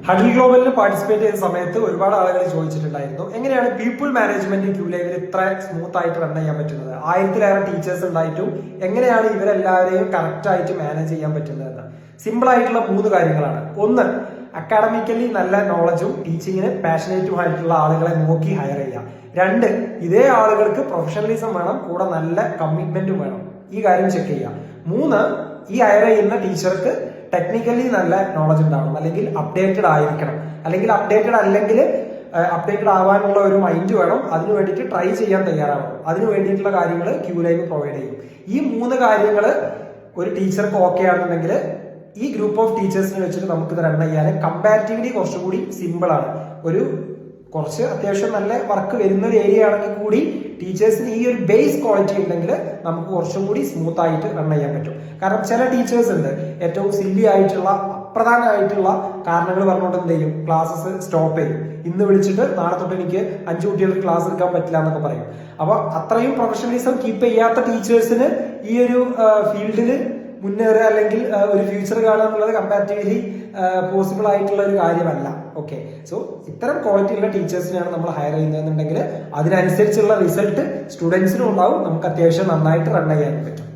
ഹഡിൽ ഗ്ലോബലിൽ participate ചെയ്ത സമയത്ത് ഒരുപാട് ആളുകൾ ചോദിച്ചിട്ടുണ്ടായിരുന്നു എങ്ങനെയാണ് പീപ്പിൾ മാനേജ്മെന്റ് ക്യൂ ലൈവിൽ ഇത്ര സ്മൂത്ത് ആയിട്ട് റൺ ചെയ്യാൻ പറ്റുന്നത്, 1000-ലേറെ ടീച്ചേഴ്സ് ഉണ്ടായിട്ടും എങ്ങനെയാണ് ഇവരെല്ലാവരെയും കറക്റ്റ് ആയിട്ട് മാനേജ് ചെയ്യാൻ പറ്റുന്നതെന്ന്. സിമ്പിൾ ആയിട്ടുള്ള 3 കാര്യങ്ങളാണ്. ഒന്ന്, അക്കാഡമിക്കലി നല്ല നോളജും ടീച്ചിങ്ങിന് പാഷനേറ്റും ആയിട്ടുള്ള ആളുകളെ നോക്കി ഹയർ ചെയ്യുക. 2, ഇതേ ആളുകൾക്ക് പ്രൊഫഷണലിസം വേണം, കൂടെ നല്ല കമ്മിറ്റ്മെന്റും വേണം. ഈ കാര്യം ചെക്ക് ചെയ്യുക. 3, ഈ ഹയർ ചെയ്യുന്ന ടീച്ചർക്ക് ടെക്നിക്കലി നല്ല നോളജ് ഉണ്ടാവണം, അല്ലെങ്കിൽ അപ്ഡേറ്റഡ് ആയിരിക്കണം, അല്ലെങ്കിൽ അപ്ഡേറ്റഡ് ആവാനുള്ള ഒരു മൈൻഡ് വേണം. അതിനു വേണ്ടിയിട്ട് ട്രൈ ചെയ്യാൻ തയ്യാറാവണം. അതിനു വേണ്ടിയിട്ടുള്ള കാര്യങ്ങൾ ക്യൂ ലൈവ് പ്രൊവൈഡ് ചെയ്യും. ഈ 3 കാര്യങ്ങൾ ഒരു ടീച്ചർക്ക് ഓക്കെ ആണെന്നുണ്ടെങ്കിൽ ഈ ഗ്രൂപ്പ് ഓഫ് ടീച്ചേഴ്സിനെ വെച്ചിട്ട് നമുക്ക് ഇത് റൺ ചെയ്യാൻ കമ്പാരിറ്റീവ്ലി കുറച്ചുകൂടി സിമ്പിൾ ആണ്. കുറച്ച് അത്യാവശ്യം നല്ല വർക്ക് വരുന്ന ഒരു ഏരിയ ആണെങ്കിൽ കൂടി ടീച്ചേഴ്സിന് ഈ ഒരു ബേസ് ക്വാളിറ്റി ഉണ്ടെങ്കിൽ നമുക്ക് കുറച്ചും കൂടി സ്മൂത്ത് ആയിട്ട് റൺ ചെയ്യാൻ പറ്റും. കാരണം ചില ടീച്ചേഴ്സ് ഉണ്ട് ഏറ്റവും സില്ലി ആയിട്ടുള്ള അപ്രധാനമായിട്ടുള്ള കാരണങ്ങൾ പറഞ്ഞുകൊണ്ട് എന്ത് ചെയ്യും, ക്ലാസ്സസ് സ്റ്റോപ്പ് ചെയ്യും. ഇന്ന് വിളിച്ചിട്ട് നാളെ തൊട്ട് എനിക്ക് 5 കുട്ടികൾക്ക് ക്ലാസ് എടുക്കാൻ പറ്റില്ല എന്നൊക്കെ പറയും. അപ്പൊ അത്രയും പ്രൊഫഷണലിസം കീപ്പ് ചെയ്യാത്ത ടീച്ചേഴ്സിന് ഈ ഒരു ഫീൽഡിൽ മുന്നേറുക അല്ലെങ്കിൽ ഒരു ഫ്യൂച്ചർ കാണുക എന്നുള്ളത് കമ്പാരിറ്റീവ്ലി പോസിബിൾ ആയിട്ടുള്ള ഒരു കാര്യമല്ല. ഓക്കെ, സോ ഇത്തരം ക്വാളിറ്റി ഉള്ള ടീച്ചേഴ്സിനെയാണ് നമ്മൾ ഹയർ ചെയ്യുന്നതെന്നുണ്ടെങ്കിൽ അതിനനുസരിച്ചുള്ള റിസൾട്ട് സ്റ്റുഡൻസിനും ഉണ്ടാവും, നമുക്ക് അത്യാവശ്യം നന്നായിട്ട് റൺ ചെയ്യാൻ പറ്റും.